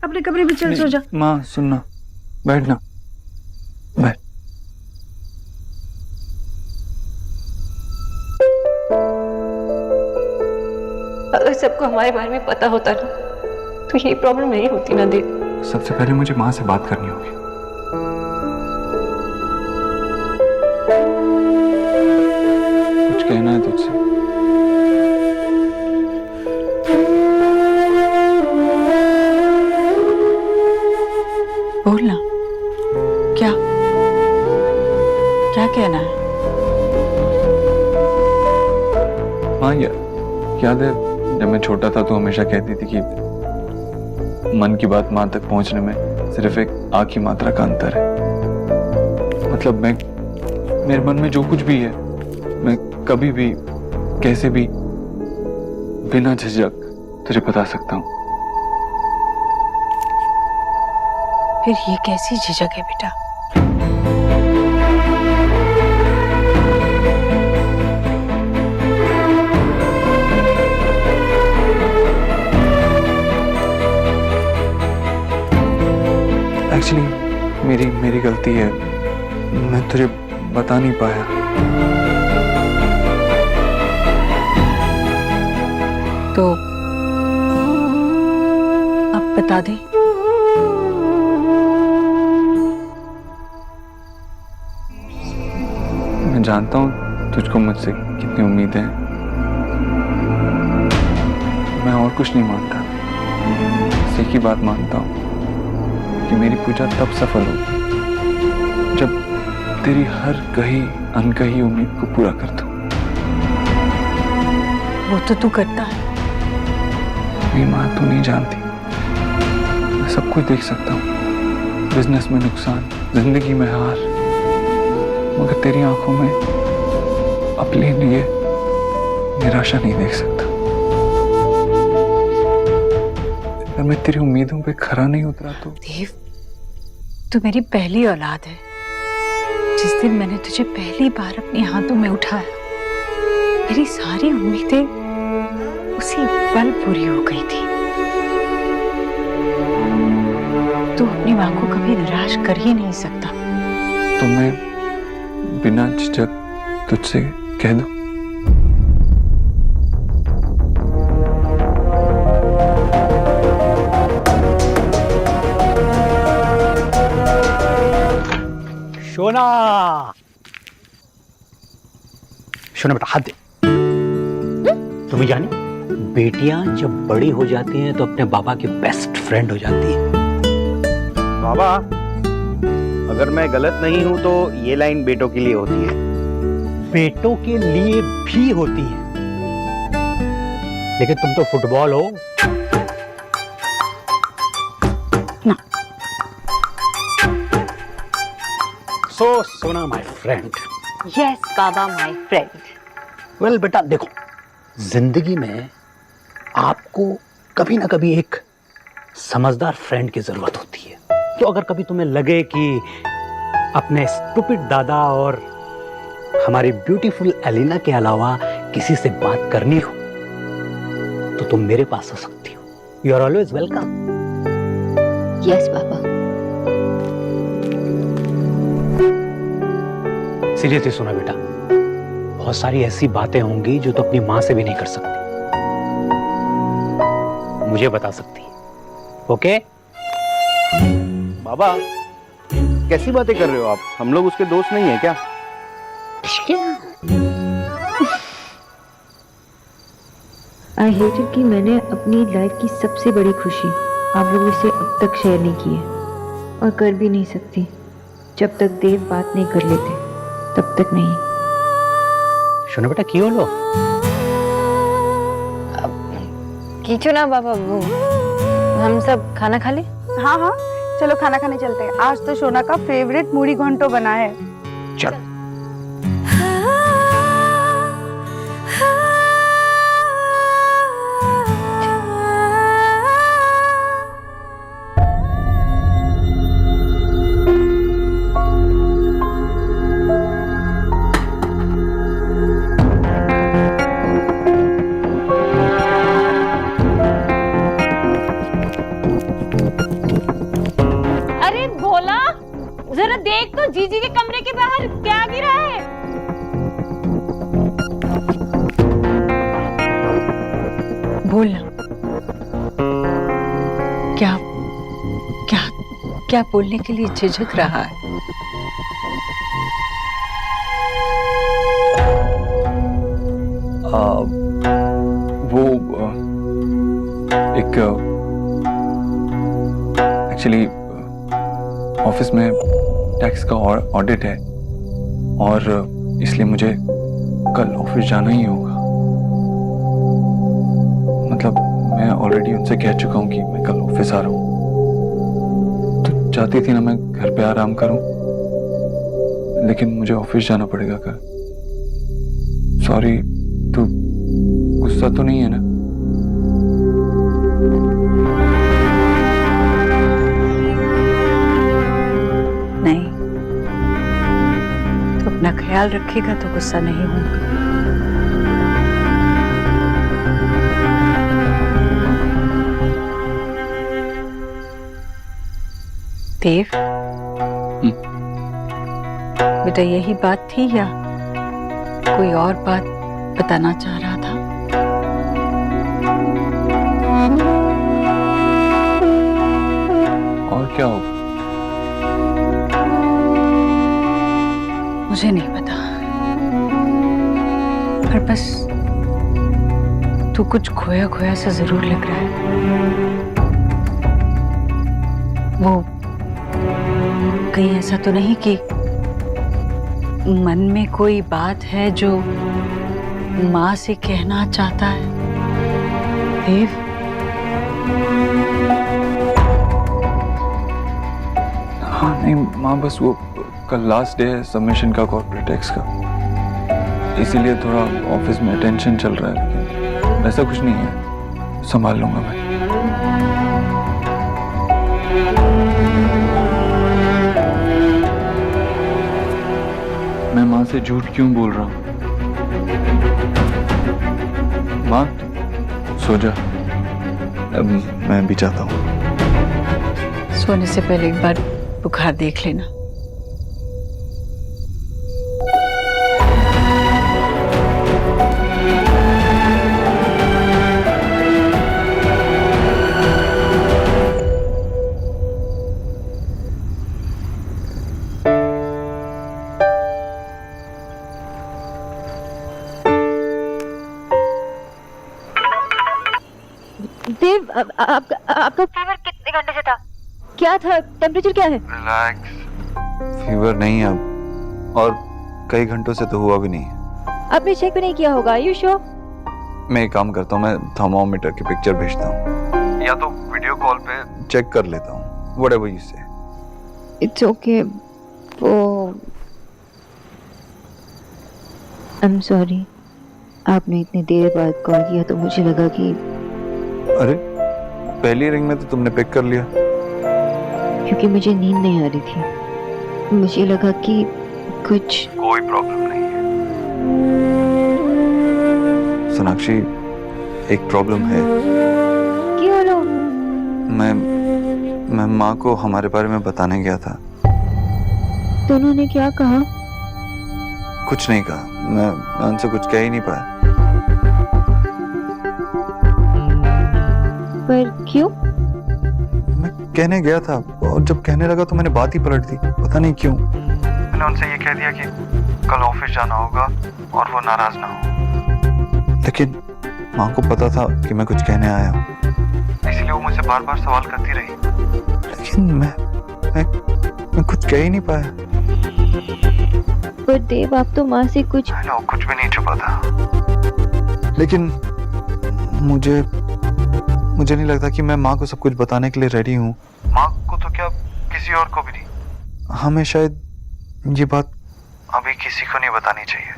अपने कमरे में चल, सो जा। माँ सुनना, बैठना, बैठ। अगर सबको हमारे बारे में पता होता ना तो यही प्रॉब्लम नहीं होती ना देव। सबसे पहले मुझे माँ से बात करनी होगी। कुछ कहना है तुझसे। बोलना। क्या क्या कहना है? हाँ याद है जब मैं छोटा था तो हमेशा कहती थी कि मन की बात माँ तक पहुंचने में सिर्फ एक आ की मात्रा का अंतर है। मतलब मेरे मन में जो कुछ भी है मैं कभी भी कैसे भी बिना झिझक तुझे बता सकता हूँ। फिर ये कैसी झिझक है बेटा? एक्चुअली मेरी गलती है, मैं तुझे बता नहीं पाया। तो अब बता दे। मैं जानता हूँ तुझको मुझसे कितनी उम्मीदें हैं। मैं और कुछ नहीं मानता, बस एक ही बात मानता हूँ कि मेरी पूजा तब सफल होगी जब तेरी हर कही अनकही उम्मीद को पूरा कर दूं। वो तो तू करता है। मेरी माँ तू नहीं जानती, मैं सब कुछ देख सकता हूँ। बिजनेस में नुकसान, जिंदगी में हार, मगर तेरी आंखों में अपने लिए निराशा नहीं देख सकता। अगर मैं तेरी उम्मीदों पे खरा नहीं उतरा तो देव, तू मेरी पहली औलाद है। जिस दिन मैंने तुझे पहली बार अपने हाथों में उठाया, मेरी सारी उम्मीदें उसी पल पूरी हो गई थी। तू अपनी माँ को कभी निराश कर ही नहीं सकता। तो मैं बिना झिझक तुझसे कह दूं? शोना, शोना बेटा हाथ दे। तुम्हें जाने बेटियां जब बड़ी हो जाती हैं तो अपने बाबा की बेस्ट फ्रेंड हो जाती है। बाबा, अगर मैं गलत नहीं हूं तो ये लाइन बेटों के लिए होती है। बेटों के लिए भी होती है, लेकिन तुम तो फुटबॉल हो ना। सो सोना my friend. Yes Baba my friend. Well बेटा देखो, जिंदगी में आपको कभी ना कभी एक समझदार फ्रेंड की जरूरत होती है। तो अगर कभी तुम्हें लगे कि अपने स्टूपिड दादा और हमारी ब्यूटीफुल एलिना के अलावा किसी से बात करनी हो तो तुम मेरे पास आ सकती हो। You are always welcome. Yes बाबा। सीरियसली सुना बेटा, बहुत सारी ऐसी बातें होंगी जो तो अपनी मां से भी नहीं कर सकती, मुझे बता सकती है। ओके? बाबा, कैसी बातें कर रहे हो आप? हम लोग उसके दोस्त नहीं है क्या? आई हेटेड कि मैंने अपनी लाइफ की सबसे बड़ी खुशी आप लोगों से अब तक शेयर नहीं की है, और कर भी नहीं सकती। जब तक देव बात नहीं कर लेते तब तक नहीं। सुनो बेटा, क्यों लो? खींचो ना बाबा, वो हम सब खाना खा ले। हाँ हाँ, चलो खाना खाने चलते हैं। आज तो शोना का फेवरेट मूढ़ी घंटो बना है। चलो। बोलना। क्या क्या क्या बोलने के लिए झिझक रहा है? वो एक एक्चुअली ऑफिस में टैक्स का ऑडिट है और इसलिए मुझे कल ऑफिस जाना ही होगा। मतलब मैं ऑलरेडी उनसे कह चुका हूँ कि मैं कल ऑफिस आ रहा हूँ। तो चाहती थी ना मैं घर पे आराम करूं, लेकिन मुझे ऑफिस जाना पड़ेगा कल। सॉरी, तू गुस्सा तो नहीं है ना? नहीं, तो अपना ख्याल रखेगा तो गुस्सा नहीं होगा। देव, बेटा यही बात थी या कोई और बात बताना चाह रहा था? और क्या हो? मुझे नहीं पता, पर बस तू कुछ खोया खोया सा जरूर लग रहा है। वो कहीं ऐसा तो नहीं कि मन में कोई बात है जो माँ से कहना चाहता है? देव, हाँ नहीं माँ, बस वो कल लास्ट डे है सबमिशन का कॉर्पोरेट टैक्स का, इसीलिए थोड़ा ऑफिस में टेंशन चल रहा है। लेकिन ऐसा कुछ नहीं है, संभाल लूंगा मैं। मैं माँ से झूठ क्यों बोल रहा हूँ? माँ सो जा, अब मैं भी चाहता हूँ। सोने से पहले एक बार बुखार देख लेना। देव, आपका फीवर कितने घंटे से था? क्या था? टेम्परेचर क्या है? रिलैक्स, फीवर नहीं है अब, और कई घंटों से तो हुआ भी नहीं है। आपने चेक भी नहीं किया होगा? You sure? मैं एक काम करता हूँ, मैं थर्मोमीटर की पिक्चर भेजता हूँ, या तो वीडियो कॉल पे चेक कर लेता हूँ। व्हाटएवर यू से। It's okay. वो आई एम सॉरी, आपने इतनी देर बाद कॉल किया तो मुझे लगा कि अरे पहली रिंग में तो तुमने पिक कर लिया। क्योंकि मुझे नींद नहीं आ रही थी, मुझे लगा कि कुछ कोई प्रॉब्लम नहीं है सोनाक्षी, एक प्रॉब्लम है। क्या हो? मैं माँ को हमारे बारे में बताने गया था। तो उन्होंने क्या कहा? कुछ नहीं कहा, मैं उनसे कुछ कह ही नहीं पाया। पर क्यों? मैं कहने गया था और जब कहने लगा तो मैंने बात ही पलट दी, पता नहीं क्यों। मैंने उनसे ये कह दिया कि कल ऑफिस जाना होगा और वो नाराज ना हो, लेकिन माँ को पता था कि मैं कुछ कहने आया हूँ, इसलिए वो मुझसे बार बार सवाल करती रही, लेकिन मैं कुछ कह ही नहीं पाया। पर देव, आप तो माँ से कुछ कुछ भी नहीं छुपा था, लेकिन मुझे नहीं लगता कि मैं माँ को सब कुछ बताने के लिए रेडी हूँ। माँ को तो क्या, किसी और को भी नहीं। हमें शायद ये बात अभी किसी को नहीं बतानी चाहिए।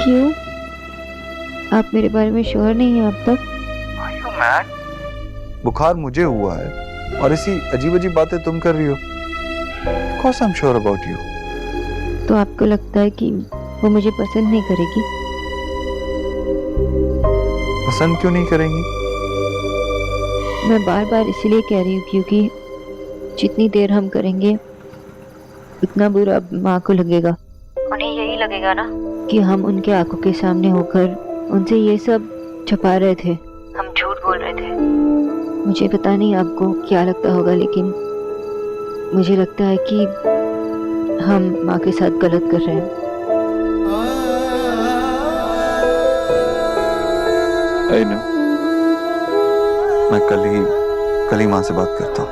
क्यों? आप मेरे बारे में श्योर नहीं हैं अब तक? Are you mad? बुखार मुझे हुआ है और ऐसी अजीब अजीब बातें तुम कर रही हो। Of course I'm sure about you. तो आपको लगता है कि वो मुझे पसंद नहीं करेगी? पसंद क्यों नहीं करेंगी? मैं बार बार इसलिए कह रही हूँ क्योंकि जितनी देर हम करेंगे उतना बुरा माँ को लगेगा। उन्हें यही लगेगा ना कि हम उनके आंखों के सामने होकर उनसे ये सब छुपा रहे थे। हम झूठ बोल रहे थे। मुझे पता नहीं आपको क्या लगता होगा, लेकिन मुझे लगता है कि हम माँ के साथ गलत कर रहे हैं। I know. मैं कल ही माँ से बात करता हूँ।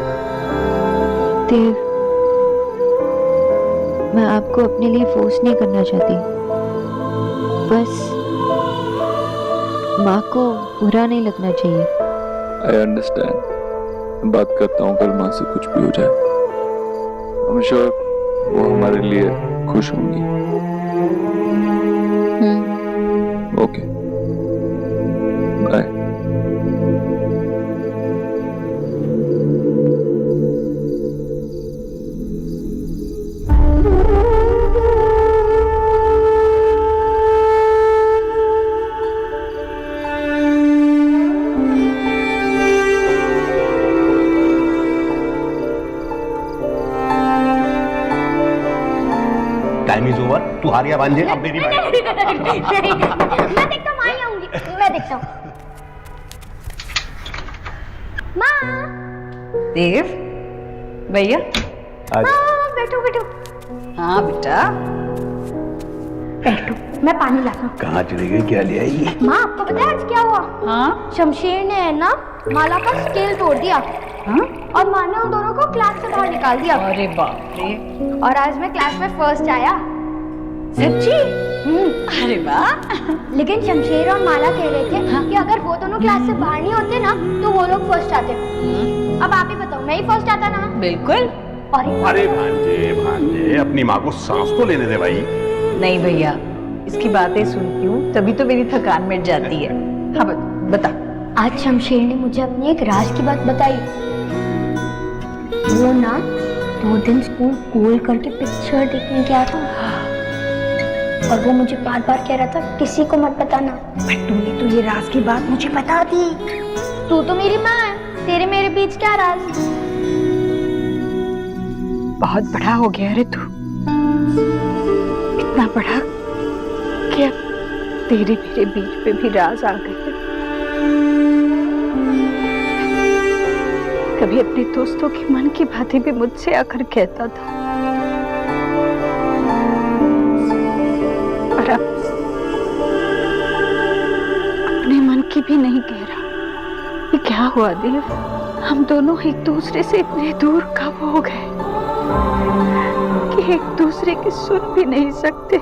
देव, मैं आपको अपने लिए फोर्स नहीं करना चाहती, बस माँ को बुरा नहीं लगना चाहिए। I understand. मैं बात करता हूँ, कल माँ से कुछ भी हो जाए I'm sure वो हमारे लिए खुश होंगी। Okay, bye. Time is over. तू हारिया भांजे, अब मेरी बारी। मैं देखता हूँ, माँ ही आऊंगी। मैं देखता हूँ। माँ। देव, भैया। हाँ, बैठो बैठो। हाँ बेटा, बैठो, मैं पानी लाता हूँ। कहाँ चली गई, क्या ले आई? माँ, आपको पता है आज क्या हुआ? हाँ शमशेर ने है ना माला का स्केल तोड़ दिया। हाँ, और माँ ने उन दोनों को क्लास से बाहर निकाल दिया। अरे बाप रे, और आज मैं क्लास में फर्स्ट आया। सच्ची? अरे वाह। लेकिन शमशेर और माला कह रहे थे कि अगर वो दोनों क्लास से बाहर नहीं होते ना तो वो लोग फर्स्ट आते। अब आप ही बताओ, मैं ही फर्स्ट आता ना? बिल्कुल। और अरे भांजे भांजे, अपनी माँ को सांस तो लेने दे भाई। नहीं भैया, इसकी बातें सुनती हूँ तभी तो मेरी थकान मिट जाती है। हाँ बता। आज शमशेर ने मुझे अपनी एक राज की बात बताई। वो ना 2 दिन स्कूल कूल करके पिक्चर देखने गया था और वो मुझे बार बार कह रहा था किसी को मत बताना। बट तूने तो ये राज की बात मुझे बता दी। तू तो मेरी माँ है, तेरे मेरे बीच क्या राज? बहुत बड़ा हो गया रे तू, इतना बड़ा कि अब तेरे मेरे बीच पे भी राज आ गए। कभी अपने दोस्तों के मन की बातें भी मुझसे आकर कहता था, और अब अपने मन की भी नहीं कह रहा। ये क्या हुआ देव? हम दोनों एक दूसरे से इतने दूर कब हो गए कि एक दूसरे की सुन भी नहीं सकते।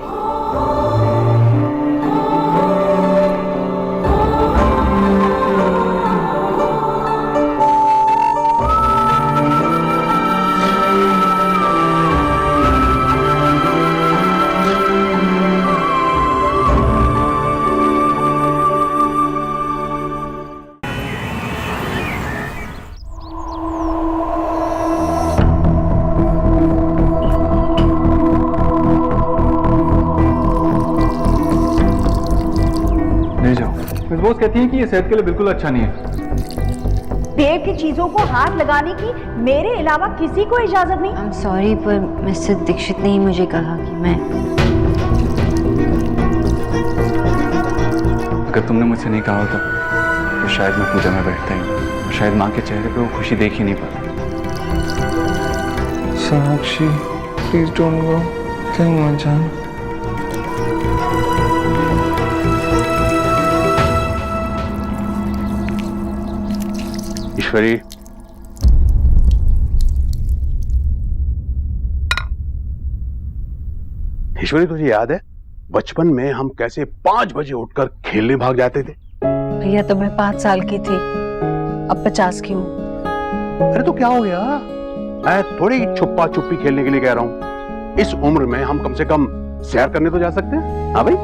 मिस बोस कहती है कि ये सेहत के लिए बिल्कुल अच्छा नहीं है। देव की चीजों को हाथ लगाने की मेरे अलावा किसी को इजाजत नहीं। आई एम सॉरी, पर मिस्टर दीक्षित ने ही मुझे कहा कि मैं। अगर तुमने मुझसे नहीं कहा होता तो शायद मैं पूजा में बैठता ही नहीं, और शायद माँ के चेहरे पे वो खुशी देख ही नहीं पाता। साक्षी, प्लीज डोंट गो, कहीं मत जाना। ईश्वरी, ईश्वरी तुझे याद है बचपन में हम कैसे 5 बजे उठकर खेलने भाग जाते थे? भैया तो मैं 5 साल की थी, अब 50 की हूँ। अरे तो क्या हो गया? मैं थोड़ी छुपा छुपी खेलने के लिए कह रहा हूँ। इस उम्र में हम कम से कम सैर करने तो जा सकते हैं। हाँ भाई,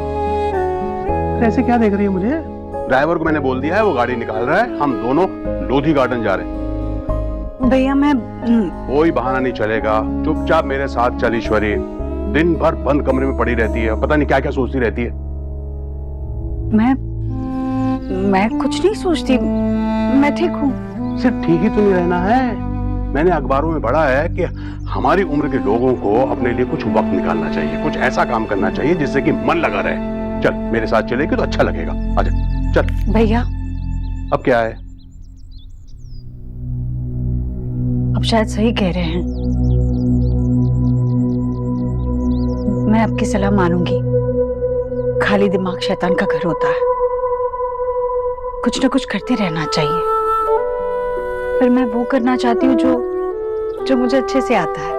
ऐसे क्या देख रही है मुझे? ड्राइवर को मैंने बोल दिया है, वो गाड़ी निकाल रहा है, हम दोनों लोधी गार्डन जा रहे हैं। भैया मैं कोई बहाना नहीं चलेगा, चुपचाप मेरे साथ चल ईश्वरी। दिन भर बंद कमरे में पड़ी रहती है, पता नहीं क्या क्या सोचती रहती है। मैं कुछ नहीं सोचती, मैं ठीक हूँ। सिर्फ ठीक ही तो नहीं रहना है। मैंने अखबारों में पढ़ा है कि हमारी उम्र के लोगों को अपने लिए कुछ वक्त निकालना चाहिए, कुछ ऐसा काम करना चाहिए जिससे कि मन लगा रहे। चल मेरे साथ चलेगी तो अच्छा लगेगा, आजा चल। भैया अब क्या है? अब शायद सही कह रहे हैं। मैं आपकी सलाह मानूंगी। खाली दिमाग शैतान का घर होता है। कुछ ना कुछ करते रहना चाहिए, पर मैं वो करना चाहती हूँ जो मुझे अच्छे से आता है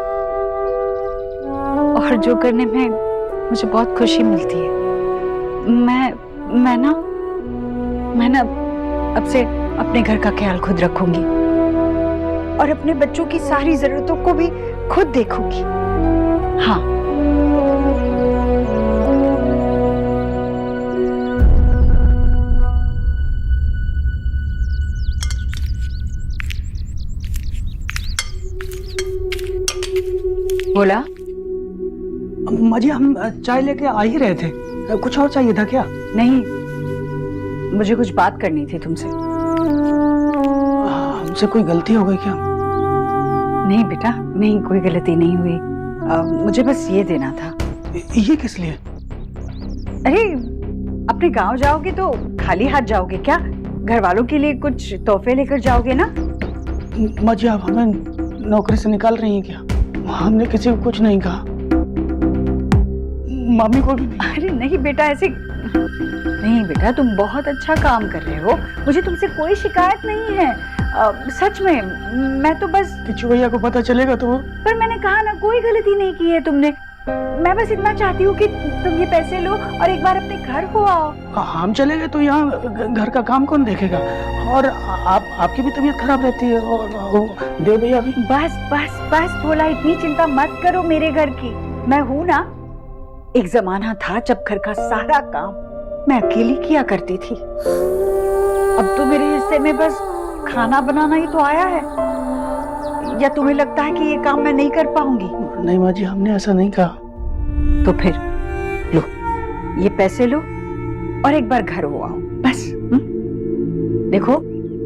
और जो करने में मुझे बहुत खुशी मिलती है। मैं ना अब से अपने घर का ख्याल खुद रखूंगी और अपने बच्चों की सारी जरूरतों को भी खुद देखूंगी। हाँ, बोला। माँ जी, हम चाय लेके आ ही रहे थे। कुछ और चाहिए था क्या? नहीं, मुझे कुछ बात करनी थी तुमसे। हमसे कोई गलती हो गई क्या? नहीं बेटा, नहीं, कोई गलती नहीं हुई। मुझे बस ये देना था। ये किस लिए? अरे, अपने गांव जाओगे तो खाली हाथ जाओगे क्या? घर वालों के लिए कुछ तोहफे लेकर जाओगे ना? माँ जी, आप हमें नौकरी से निकाल रही हैं क्या? हमने किसी को कुछ नहीं कहा, मम्मी को भी नहीं। अरे नहीं बेटा, ऐसे नहीं बेटा, तुम बहुत अच्छा काम कर रहे हो। मुझे तुमसे कोई शिकायत नहीं है। सच में मैं तो बस। किच्चू भैया को पता चलेगा तो? पर मैंने कहा ना, कोई गलती नहीं की है तुमने। मैं बस इतना चाहती हूँ कि तुम ये पैसे लो और एक बार अपने घर को आओ। हम चले गए तो यहाँ घर का काम कौन देखेगा? और आपकी भी तबीयत खराब रहती है और देव भैया भी। बस बस बस भोला, इतनी चिंता मत करो मेरे घर की। मैं हूँ ना। एक जमाना था जब घर का सारा काम मैं अकेली किया करती थी। अब तो मेरे हिस्से में बस खाना बनाना ही तो आया है। या तुम्हें लगता है कि ये काम मैं नहीं कर पाऊंगी? नहीं माँ जी, हमने ऐसा नहीं कहा। तो फिर लो, ये पैसे लो और एक बार घर हो आओ बस। देखो,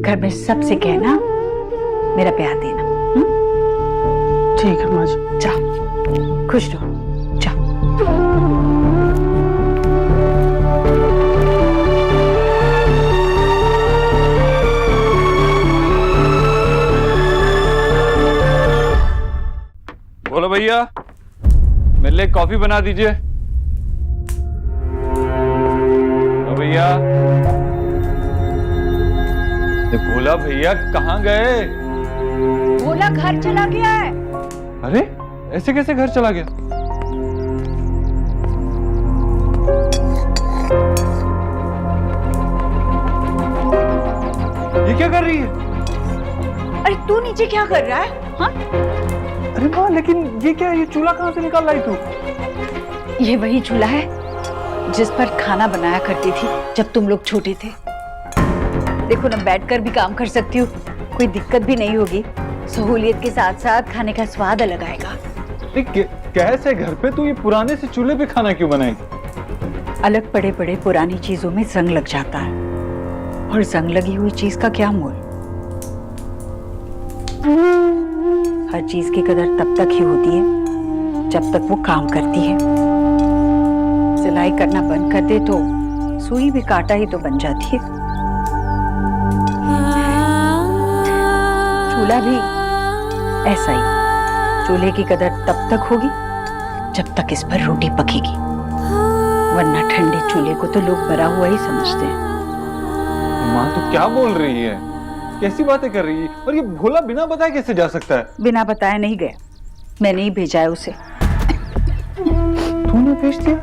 घर में सबसे कहना मेरा प्यार देना। ठीक है माँ जी। जाओ, खुश रहो, जाओ। बोलो भैया, मेरे लिए कॉफी बना दीजिए। भैया, भोला भैया कहाँ गए? भोला घर चला गया है। अरे, ऐसे कैसे घर चला गया? ये क्या कर रही है? अरे तू नीचे क्या कर रहा है? हाँ? अरे माँ, लेकिन ये क्या, ये चूल्हा कहाँ से निकाल लाई तू? ये वही चूल्हा है जिस पर खाना बनाया करती थी जब तुम लोग छोटे थे। देखो ना, बैठकर भी काम कर सकती हूँ, कोई दिक्कत भी नहीं होगी। सहूलियत के साथ साथ खाने का स्वाद अलग आएगा। कैसे घर पे तू ये पुराने से चूल्हे पे खाना क्यों बनाएगी? अलग पड़े पड़े पुरानी चीजों में जंग लग जाता है, और जंग लगी हुई चीज का क्या मोल। हर चीज की कदर तब तक ही होती है जब तक वो काम करती है। सिलाई करना बंद कर दे तो सुई भी कांटा ही तो बन जाती है। चूल्हा भी ऐसा ही, चूल्हे की कदर तब तक होगी जब तक इस पर रोटी पकेगी, वरना ठंडे चूल्हे को तो लोग मरा हुआ ही समझते हैं। माँ, तू क्या बोल रही है? कैसी बातें कर रही है? और ये भोला बिना बताए कैसे जा सकता है? बिना बताए नहीं गया, मैंने ही भेजा है उसे। तूने भेज दिया?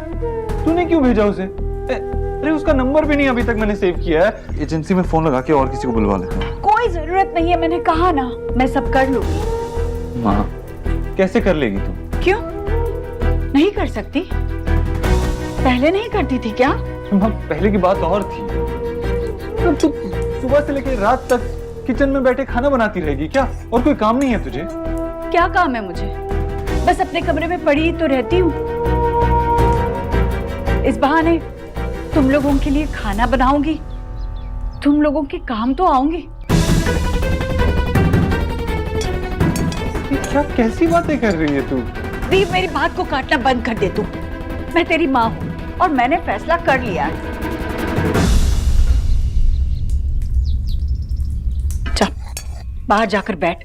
तूने क्यों भेजा उसे? अरे उसका नंबर भी नहीं अभी तक मैंने सेव किया है। एजेंसी में फोन लगा के और किसी को बुलवा लेता हूँ। कोई जरूरत नहीं है, मैंने कहा ना, मैं सब कर लूंगी। माँ, कैसे कर लेगी तू? क्यों नहीं कर सकती? पहले नहीं करती थी क्या? माँ, पहले की बात और थी। तू सुबह से लेकर रात तक किचन में बैठे खाना बनाती रहेगी क्या? और कोई काम नहीं है तुझे? क्या काम है मुझे? बस अपने कमरे में पड़ी तो रहती हूँ। इस बहाने तुम लोगों के लिए खाना बनाऊंगी, तुम लोगों के काम तो आऊंगी। क्या कैसी बातें कर रही है तू? दीप, मेरी बात को काटना बंद कर दे तू। मैं तेरी माँ हूँ और मैंने फैसला कर लिया है। बाहर जाकर बैठ।